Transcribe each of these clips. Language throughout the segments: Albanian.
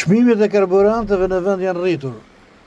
Çmimet e karburanteve në vend janë rritur.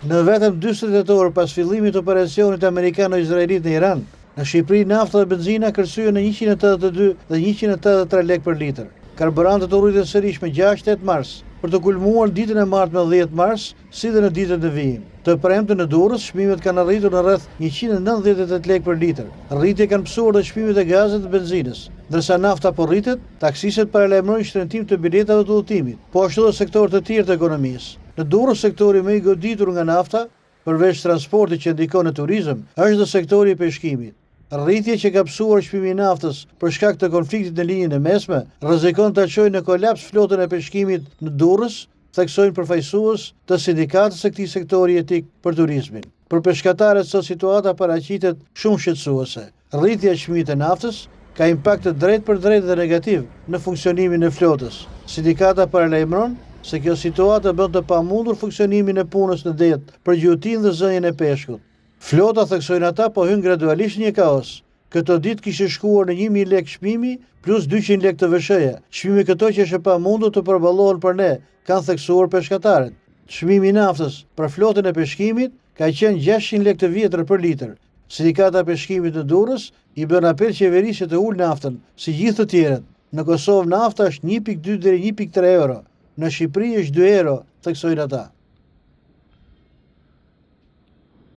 Në vetëm 40 orë pas fillimit të operacionit amerikano-izraelit në Iran, në Shqipëri nafta dhe benzina kërcyen në 182 dhe 183 lekë për litër. Karburantët u rritën sërish me 6-8 mars, për të kulmuar ditën e martë me 10 mars, si dhe në ditën e vijim. Të premte në Durrës, çmimet kanë arritur në rreth 198 lekë për litër. Rritje kanë pësuar dhe çmimet e gazit dhe benzinës. Ndërsa nafta po rritet, taksiset paralajmërojnë shtrëngtim të biletave të udhëtimit, po ashtu dhe sektorë të tjerë të ekonomisë. Në Durrës, sektori më i goditur nga nafta, përveç transportit që ndikon në turizëm, është dhe sektori i peshkimit. Rritje që ka pësuar çmimi i naftës për shkak të konfliktit në linjën e mesme, rrezikon të çojë në kolaps flotën e peshkimit në Durrës, theksojnë përfaqësues të sindikatës së këtij sektori etik për turizmin. Për peshkatarët sot situata paraqitet shumë shqetësuese. Rritja e çmimit të naftës ka impakt të drejtë për drejtë dhe negativ në funksionimin e flotës. Sindikata paralajmëron se kjo situatë bën të pamundur funksionimin e punës në det për gjutinë dhe zënjen e peshkut. Flota, theksojnë ata, po hyn gradualisht një kaos. Këto ditë kishte shkuar në 1000 lekë çmimi plus 200 lekë të VSH-ja. Çmimi këto që është e pamundur të përballohen për ne, kanë theksuar peshkatarët. Çmimi i naftës për flotën e peshkimit ka qenë 600 lekë të vjetër për litër. Sindikata e peshkimit në Durrës i bën apel qeverisë të ulë naftën, si gjithë të tjerët. Në Kosovë nafta është 1.2 deri 1.3 euro. Në Shqipëri është 2 euro, theksojnë ata.